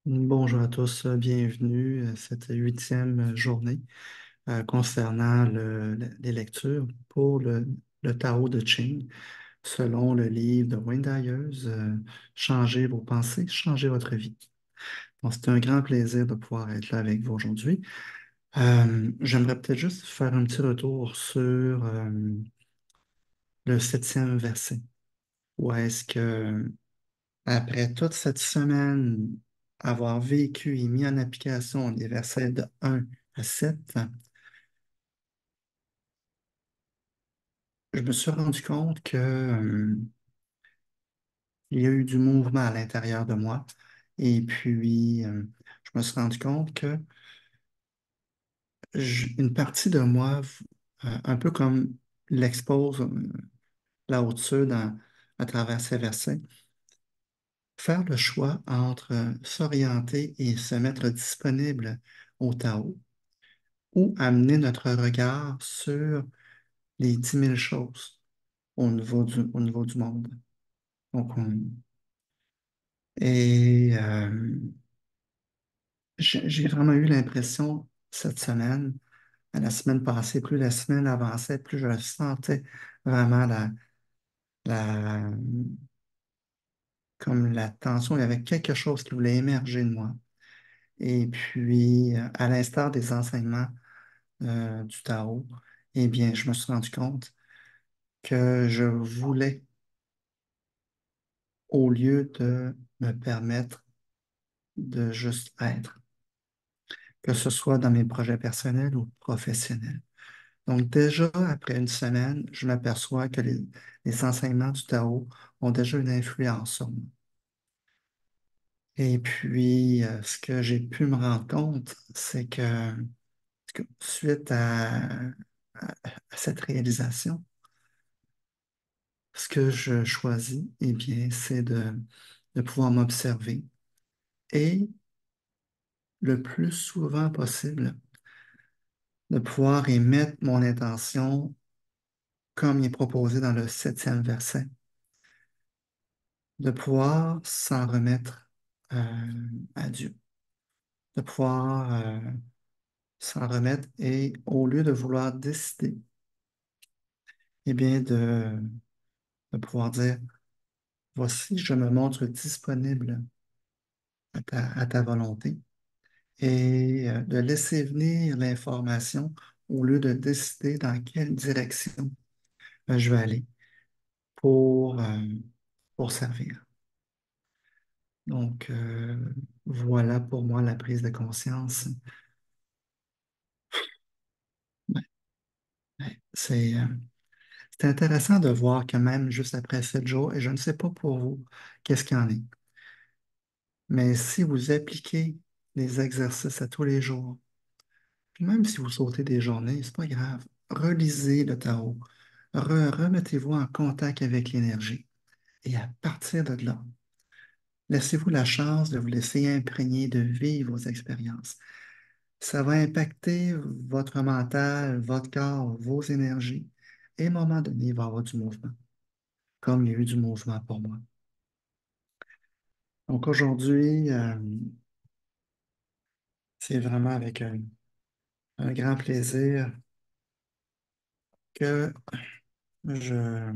Bonjour à tous, bienvenue à cette huitième journée concernant les lectures pour le Tao de Ching, selon le livre de Wayne Dyer, Changez vos pensées, changez votre vie. Donc, c'est un grand plaisir de pouvoir être là avec vous aujourd'hui. J'aimerais peut-être juste faire un petit retour sur le septième verset, où est-ce que après toute cette semaine, avoir vécu et mis en application les versets de 1 à 7, je me suis rendu compte que, il y a eu du mouvement à l'intérieur de moi. Et puis, je me suis rendu compte que une partie de moi, un peu comme l'expose Lao Tzu à travers ces versets, faire le choix entre s'orienter et se mettre disponible au Tao ou amener notre regard sur les 10 000 choses au niveau du monde. Donc, et j'ai vraiment eu l'impression cette semaine, la semaine passée, plus la semaine avançait, plus je sentais vraiment la, comme la tension. Il y avait quelque chose qui voulait émerger de moi. Et puis, à l'instar des enseignements du Tao, eh bien, je me suis rendu compte que je voulais, au lieu de me permettre de juste être, que ce soit dans mes projets personnels ou professionnels. Donc déjà, après une semaine, je m'aperçois que les enseignements du Tao ont déjà une influence sur moi. Et puis, ce que j'ai pu me rendre compte, c'est que suite à cette réalisation, ce que je choisis, eh bien, c'est de pouvoir m'observer et le plus souvent possible, de pouvoir émettre mon intention comme il est proposé dans le septième verset, de pouvoir s'en remettre à Dieu, de pouvoir s'en remettre et au lieu de vouloir décider, eh bien de pouvoir dire, voici, je me montre disponible à ta volonté et de laisser venir l'information au lieu de décider dans quelle direction je vais aller pour servir. Donc, voilà pour moi la prise de conscience. Ouais, ouais, c'est intéressant de voir que même juste après 7 jours, et je ne sais pas pour vous qu'est-ce qu'il y en est, mais si vous appliquez les exercices à tous les jours, puis même si vous sautez des journées, c'est pas grave. Relisez le tarot. Remettez-vous en contact avec l'énergie. Et à partir de là, laissez-vous la chance de vous laisser imprégner, de vivre vos expériences. Ça va impacter votre mental, votre corps, vos énergies. Et à un moment donné, il va y avoir du mouvement, comme il y a eu du mouvement pour moi. Donc aujourd'hui, c'est vraiment avec un grand plaisir que je,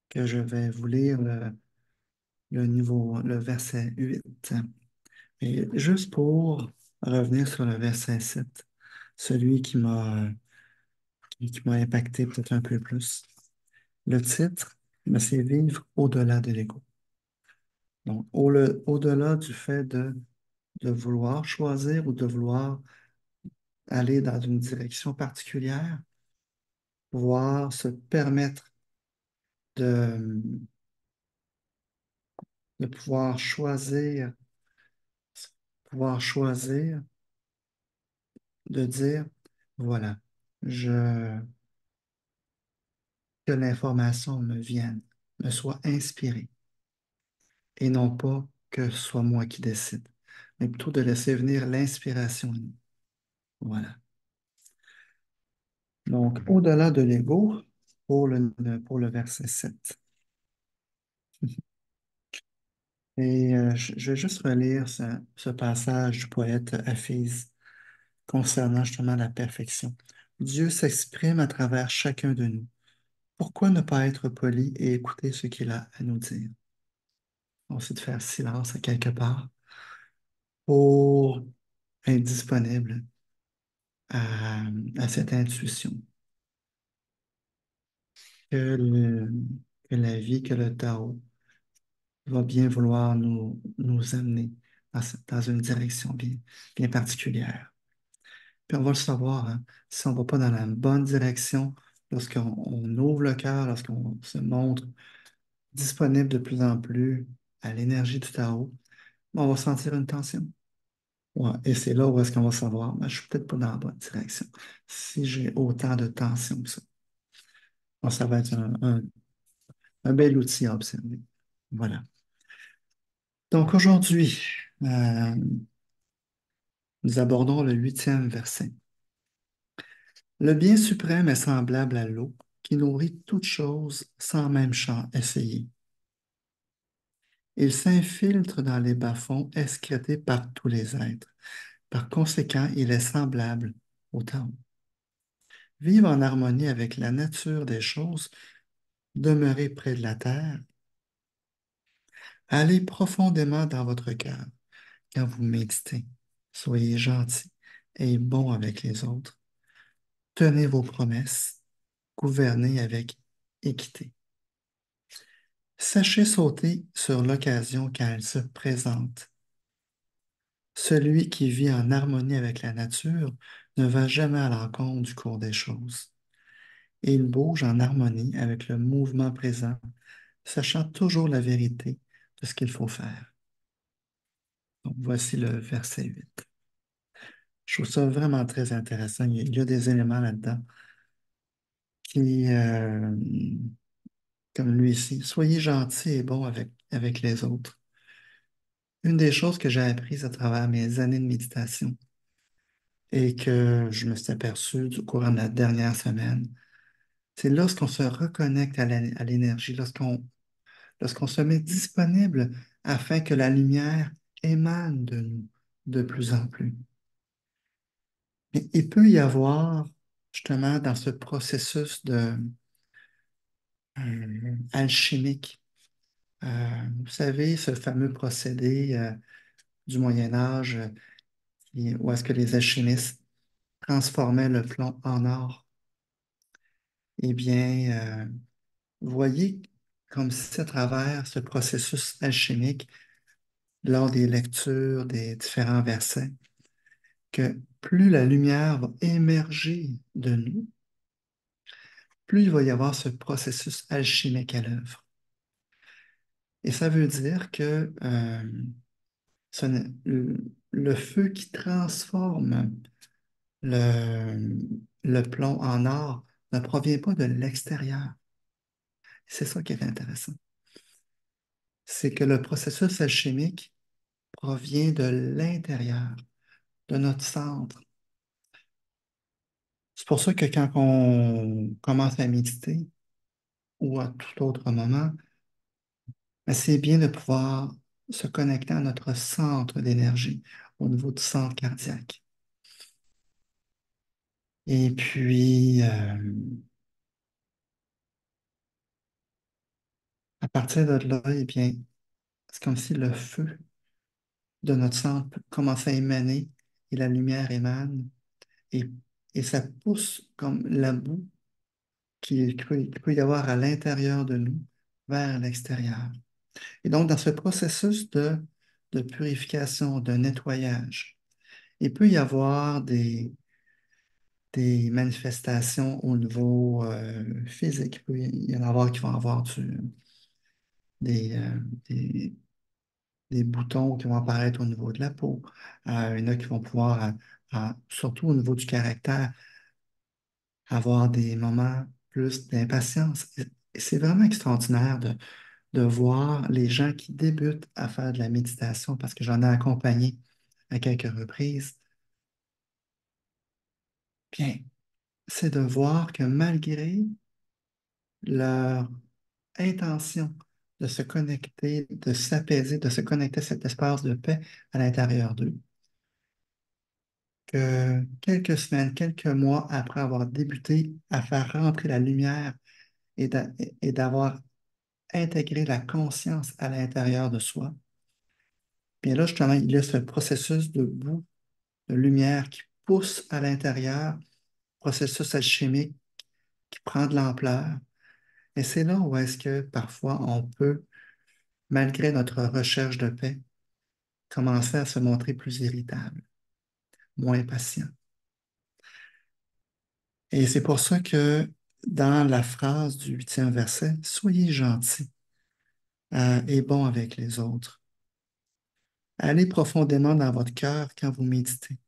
que je vais vous lire le verset 8. Et juste pour revenir sur le verset 7, celui qui m'a impacté peut-être un peu plus. Le titre, ben, c'est Vivre au-delà de l'ego. Donc, au-delà du fait de vouloir choisir ou de vouloir aller dans une direction particulière, pouvoir se permettre de, de pouvoir choisir, de dire, voilà, je, que l'information me vienne, me soit inspirée, et non pas que ce soit moi qui décide, mais plutôt de laisser venir l'inspiration en nous. Voilà. Donc, au-delà de l'ego, pour le verset 7. Et je vais juste relire ce passage du poète Hafiz concernant justement la perfection. Dieu s'exprime à travers chacun de nous. Pourquoi ne pas être poli et écouter ce qu'il a à nous dire? On sait de faire silence à quelque part pour être disponible à, à cette intuition que, que la vie, que le Tao va bien vouloir nous amener dans une direction bien particulière. Puis on va le savoir, hein, si on ne va pas dans la bonne direction, lorsqu'on ouvre le cœur, lorsqu'on se montre disponible de plus en plus à l'énergie du Tao, on va sentir une tension. Ouais, et c'est là où est-ce qu'on va savoir, ben, je suis peut-être pas dans la bonne direction. Si j'ai autant de tension que ça, bon, ça va être un bel outil à observer. Voilà. Donc aujourd'hui, euh, nous abordons le 8e verset. Le bien suprême est semblable à l'eau qui nourrit toute chose sans même essayer. Il s'infiltre dans les bas-fonds excrétés par tous les êtres. Par conséquent, il est semblable au temps. Vivre en harmonie avec la nature des choses, demeurer près de la terre, allez profondément dans votre cœur quand vous méditez. Soyez gentil et bon avec les autres. Tenez vos promesses. Gouvernez avec équité. Sachez sauter sur l'occasion quand elle se présente. Celui qui vit en harmonie avec la nature ne va jamais à l'encontre du cours des choses. Et il bouge en harmonie avec le mouvement présent, sachant toujours la vérité de ce qu'il faut faire. Donc, voici le verset 8. Je trouve ça vraiment très intéressant. Il y a des éléments là-dedans qui, comme lui ici, soyez gentils et bons avec les autres. Une des choses que j'ai apprises à travers mes années de méditation et que je me suis aperçu du courant de la dernière semaine, c'est lorsqu'on se reconnecte à l'énergie, lorsqu'on se met disponible afin que la lumière émane de nous de plus en plus. Mais il peut y avoir, justement, dans ce processus alchimique, vous savez, ce fameux procédé du Moyen Âge où est-ce que les alchimistes transformaient le plomb en or. Eh bien, vous voyez comme si à travers ce processus alchimique, lors des lectures des différents versets, que plus la lumière va émerger de nous, plus il va y avoir ce processus alchimique à l'œuvre. Et ça veut dire que le feu qui transforme le, le plomb en or ne provient pas de l'extérieur. C'est ça qui est intéressant. C'est que le processus alchimique provient de l'intérieur, de notre centre. C'est pour ça que quand on commence à méditer ou à tout autre moment, ben, c'est bien de pouvoir se connecter à notre centre d'énergie au niveau du centre cardiaque. Et puis, à partir de là, eh bien, c'est comme si le feu de notre centre commence à émaner et la lumière émane et, et ça pousse comme la boue qui peut y avoir à l'intérieur de nous vers l'extérieur. Et donc, dans ce processus de purification, de nettoyage, il peut y avoir des manifestations au niveau physique. Il peut y en avoir qui vont avoir des, euh, des, des boutons qui vont apparaître au niveau de la peau. Il y en a qui vont pouvoir, surtout au niveau du caractère, avoir des moments plus d'impatience. Et c'est vraiment extraordinaire de voir les gens qui débutent à faire de la méditation, parce que j'en ai accompagné à quelques reprises. Bien, c'est de voir que malgré leur intention de se connecter, de s'apaiser, de se connecter à cet espace de paix à l'intérieur d'eux. Que quelques semaines, quelques mois après avoir débuté à faire rentrer la lumière et et d'avoir intégré la conscience à l'intérieur de soi, bien là, justement, il y a ce processus de boue, de lumière qui pousse à l'intérieur, processus alchimique qui prend de l'ampleur. Et c'est là où est-ce que parfois on peut, malgré notre recherche de paix, commencer à se montrer plus irritable, moins patient. Et c'est pour ça que dans la phrase du 8e verset, soyez gentils et bons avec les autres. Allez profondément dans votre cœur quand vous méditez.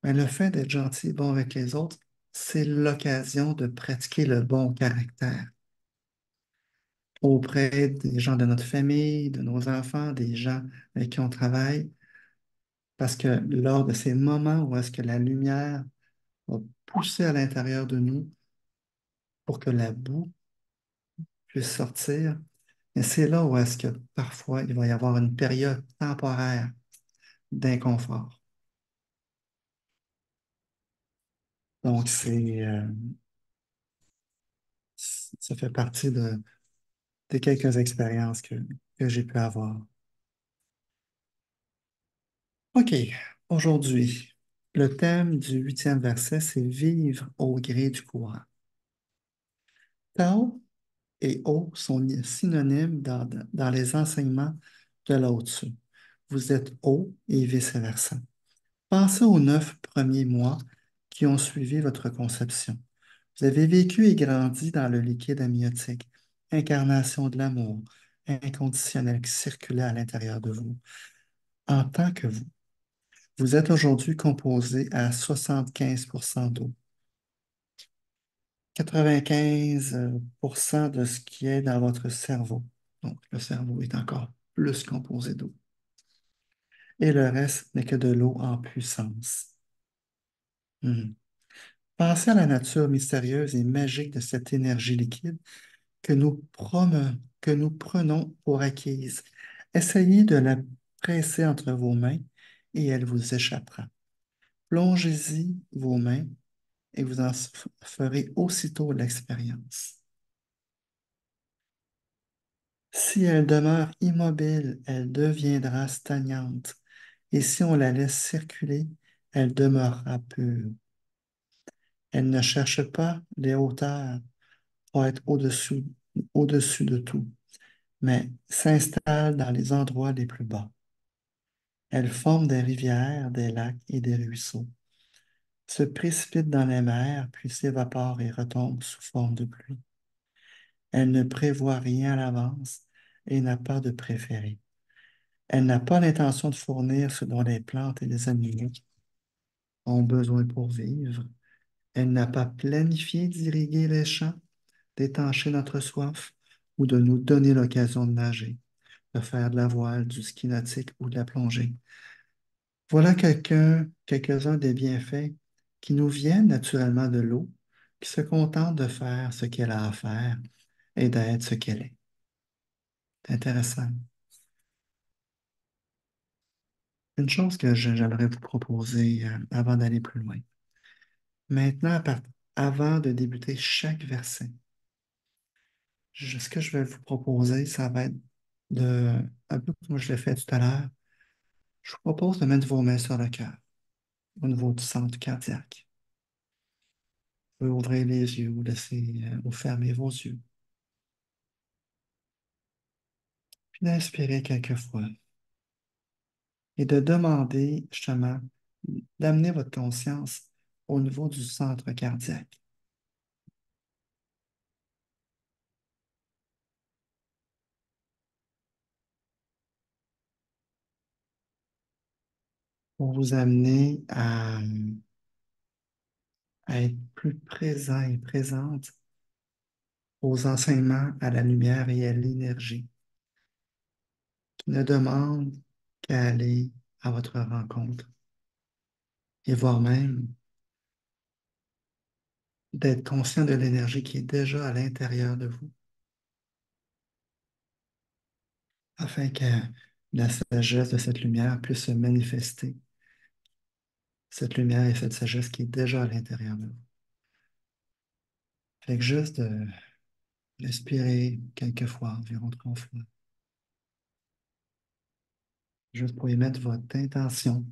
Mais le fait d'être gentil et bon avec les autres, c'est l'occasion de pratiquer le bon caractère auprès des gens de notre famille, de nos enfants, des gens avec qui on travaille, parce que lors de ces moments où est-ce que la lumière va pousser à l'intérieur de nous pour que la boue puisse sortir, et c'est là où est-ce que parfois il va y avoir une période temporaire d'inconfort. Donc, ça fait partie des quelques expériences que j'ai pu avoir. OK, aujourd'hui, le thème du 8e verset, c'est vivre au gré du courant. Tao et eau sont synonymes dans les enseignements de Lao Tzu. Vous êtes eau et vice-versa. Pensez aux 9 premiers mois qui ont suivi votre conception. Vous avez vécu et grandi dans le liquide amniotique, incarnation de l'amour inconditionnel qui circulait à l'intérieur de vous. En tant que vous, vous êtes aujourd'hui composé à 75% d'eau, 95% de ce qui est dans votre cerveau. Donc, le cerveau est encore plus composé d'eau. Et le reste n'est que de l'eau en puissance. Hmm. Pensez à la nature mystérieuse et magique de cette énergie liquide que nous prenons pour acquise. Essayez de la presser entre vos mains et elle vous échappera. Plongez-y vos mains et vous en ferez aussitôt l'expérience. Si elle demeure immobile, elle deviendra stagnante, et si on la laisse circuler, elle demeurera pure. Elle ne cherche pas les hauteurs pour être au-dessus de tout, mais s'installe dans les endroits les plus bas. Elle forme des rivières, des lacs et des ruisseaux, se précipite dans les mers, puis s'évapore et retombe sous forme de pluie. Elle ne prévoit rien à l'avance et n'a pas de préféré. Elle n'a pas l'intention de fournir ce dont les plantes et les animaux ont besoin pour vivre. Elle n'a pas planifié d'irriguer les champs, d'étancher notre soif ou de nous donner l'occasion de nager, de faire de la voile, du ski nautique ou de la plongée. Voilà quelques-uns des bienfaits qui nous viennent naturellement de l'eau, qui se contente de faire ce qu'elle a à faire et d'être ce qu'elle est. C'est intéressant. Une chose que j'aimerais vous proposer avant d'aller plus loin. Maintenant, avant de débuter chaque verset, ce que je vais vous proposer, ça va être un peu comme je l'ai fait tout à l'heure, je vous propose de mettre vos mains sur le cœur, au niveau du centre cardiaque. Vous pouvez ouvrir les yeux ou fermer vos yeux. Puis d'inspirer quelques fois et de demander justement d'amener votre conscience au niveau du centre cardiaque. Pour vous amener à être plus présent et présente aux enseignements, à la lumière et à l'énergie qui ne demandent qu'à aller à votre rencontre et voire même d'être conscient de l'énergie qui est déjà à l'intérieur de vous. afin que la sagesse de cette lumière puisse se manifester, cette lumière et cette sagesse qui est déjà à l'intérieur de vous. Fait que juste de respirer quelques fois, environ 3 fois, juste pour émettre votre intention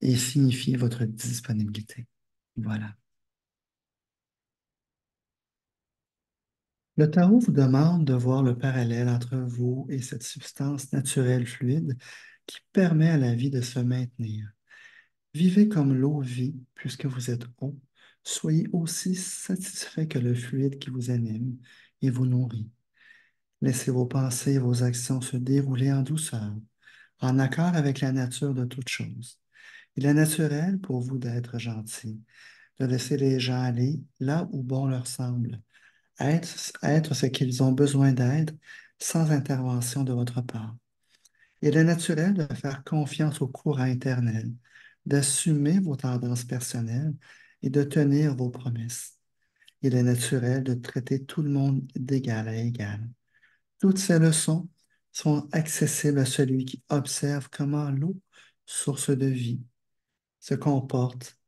et signifier votre disponibilité. Voilà. Le tarot vous demande de voir le parallèle entre vous et cette substance naturelle fluide qui permet à la vie de se maintenir. Vivez comme l'eau vit, puisque vous êtes eau. Soyez aussi satisfait que le fluide qui vous anime et vous nourrit. Laissez vos pensées et vos actions se dérouler en douceur, en accord avec la nature de toute chose. Il est naturel pour vous d'être gentil, de laisser les gens aller là où bon leur semble, être ce qu'ils ont besoin d'être sans intervention de votre part. Il est naturel de faire confiance au courant éternel, d'assumer vos tendances personnelles et de tenir vos promesses. Il est naturel de traiter tout le monde d'égal à égal. Toutes ces leçons sont accessibles à celui qui observe comment l'eau, source de vie, se comporte.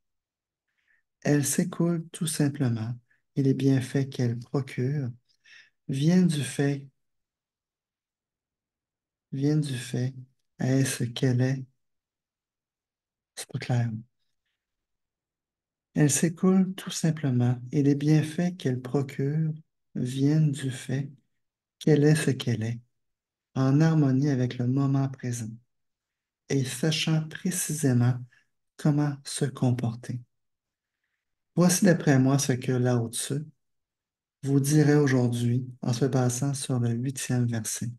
Elle s'écoule tout simplement et les bienfaits qu'elle procure viennent du fait, viennent du fait, est-ce qu'elle est, c'est pas clair. Elle s'écoule tout simplement et les bienfaits qu'elle procure viennent du fait qu'elle est ce qu'elle est, en harmonie avec le moment présent et sachant précisément comment se comporter. Voici d'après moi ce que Lao Tzu vous dirait aujourd'hui en se basant sur le 8e verset.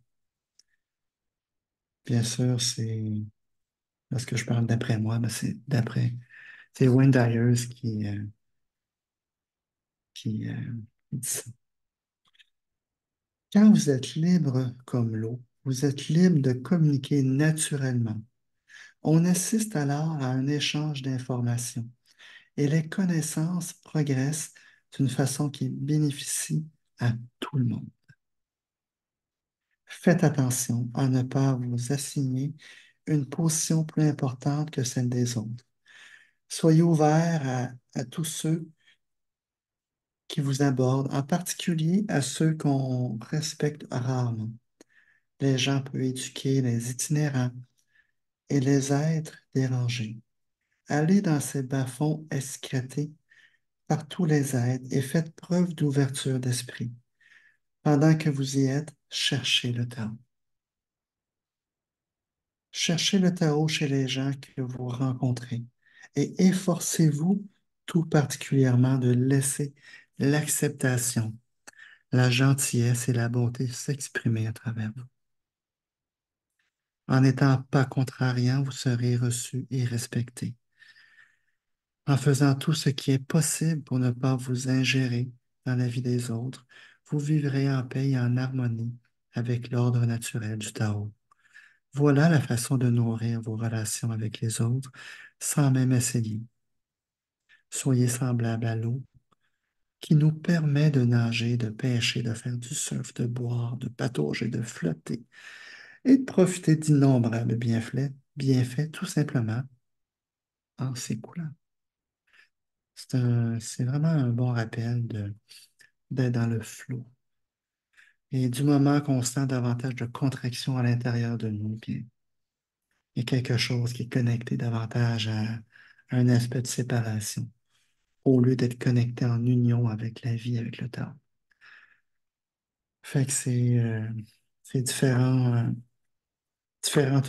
Bien sûr, c'est, lorsque je parle d'après moi, ben c'est d'après, c'est Wayne Dyer qui dit ça. Quand vous êtes libre comme l'eau, vous êtes libre de communiquer naturellement. On assiste alors à un échange d'informations et les connaissances progressent d'une façon qui bénéficie à tout le monde. Faites attention à ne pas vous assigner une position plus importante que celle des autres. Soyez ouverts à tous ceux qui vous abordent, en particulier à ceux qu'on respecte rarement. Les gens peu éduqués, les itinérants et les êtres dérangés. Allez dans ces bas-fonds excrétés par tous les êtres et faites preuve d'ouverture d'esprit. Pendant que vous y êtes, cherchez le Tao. Cherchez le Tao chez les gens que vous rencontrez et efforcez-vous tout particulièrement de laisser l'acceptation, la gentillesse et la bonté s'exprimer à travers vous. En n'étant pas contrariant, vous serez reçu et respecté. En faisant tout ce qui est possible pour ne pas vous ingérer dans la vie des autres, vous vivrez en paix et en harmonie avec l'ordre naturel du Tao. Voilà la façon de nourrir vos relations avec les autres sans même essayer. Soyez semblable à l'eau qui nous permet de nager, de pêcher, de faire du surf, de boire, de patauger, de flotter et de profiter d'innombrables bienfaits tout simplement en s'écoulant. C'est vraiment un bon rappel d'être dans le flot. Et du moment qu'on sent davantage de contraction à l'intérieur de nous, puis il y a quelque chose qui est connecté davantage à un aspect de séparation, au lieu d'être connecté en union avec la vie, avec le temps. Fait que c'est différentes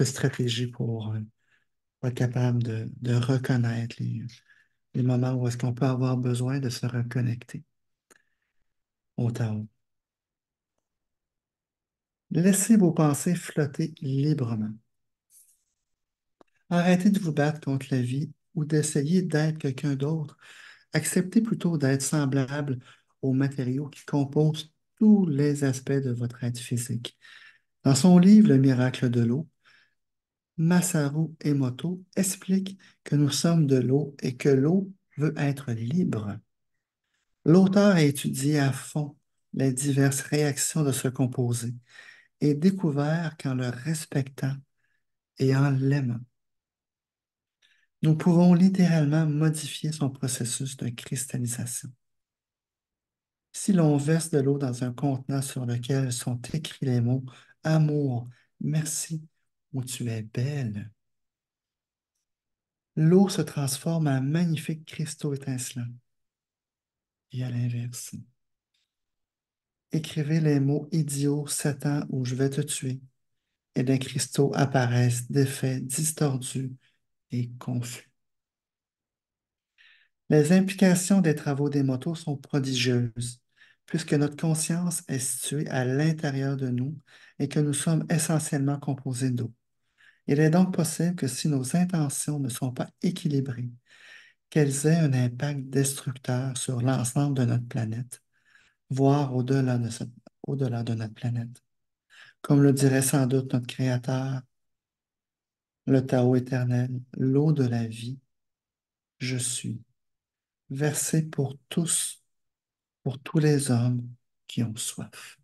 stratégies pour être capable de reconnaître les moments où est-ce qu'on peut avoir besoin de se reconnecter au Tao. Laissez vos pensées flotter librement. Arrêtez de vous battre contre la vie ou d'essayer d'être quelqu'un d'autre. Acceptez plutôt d'être semblable aux matériaux qui composent tous les aspects de votre être physique. Dans son livre Le miracle de l'eau, Masaru Emoto explique que nous sommes de l'eau et que l'eau veut être libre. L'auteur a étudié à fond les diverses réactions de ce composé est découvert qu'en le respectant et en l'aimant, nous pouvons littéralement modifier son processus de cristallisation. Si l'on verse de l'eau dans un contenant sur lequel sont écrits les mots amour, merci ou tu es belle, l'eau se transforme en magnifiques cristaux étincelants. Et à l'inverse, écrivez les mots idiot, Satan ou je vais te tuer, et les cristaux apparaissent défaits, distordus et confus. Les implications des travaux des motos sont prodigieuses, puisque notre conscience est située à l'intérieur de nous et que nous sommes essentiellement composés d'eau. Il est donc possible que si nos intentions ne sont pas équilibrées, qu'elles aient un impact destructeur sur l'ensemble de notre planète, voire au-delà de notre planète. Comme le dirait sans doute notre Créateur, le Tao éternel, l'eau de la vie, je suis, versée pour tous les hommes qui ont soif.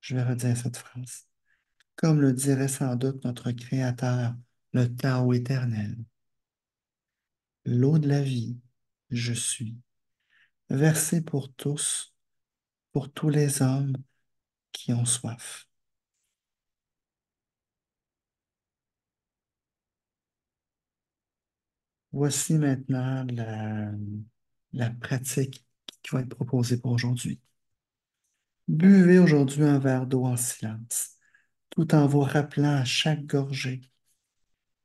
Je vais redire cette phrase. Comme le dirait sans doute notre Créateur, le Tao éternel, l'eau de la vie, je suis, versée pour tous les hommes qui ont soif. Voici maintenant la pratique qui va être proposée pour aujourd'hui. Buvez aujourd'hui un verre d'eau en silence, tout en vous rappelant à chaque gorgée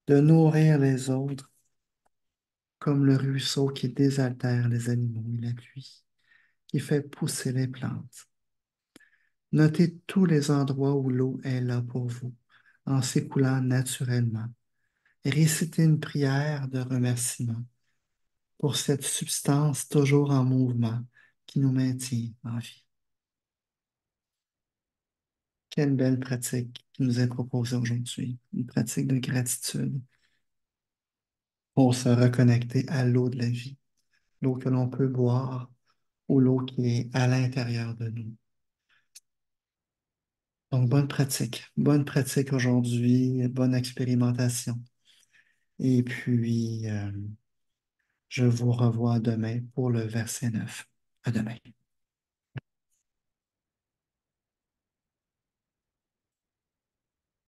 de nourrir les autres comme le ruisseau qui désaltère les animaux et la pluie, qui fait pousser les plantes. Notez tous les endroits où l'eau est là pour vous, en s'écoulant naturellement. Et récitez une prière de remerciement pour cette substance toujours en mouvement qui nous maintient en vie. Quelle belle pratique qui nous est proposée aujourd'hui, une pratique de gratitude pour se reconnecter à l'eau de la vie, l'eau que l'on peut boire ou l'eau qui est à l'intérieur de nous. Donc, bonne pratique aujourd'hui, bonne expérimentation. Et puis, je vous revois demain pour le verset 9. À demain.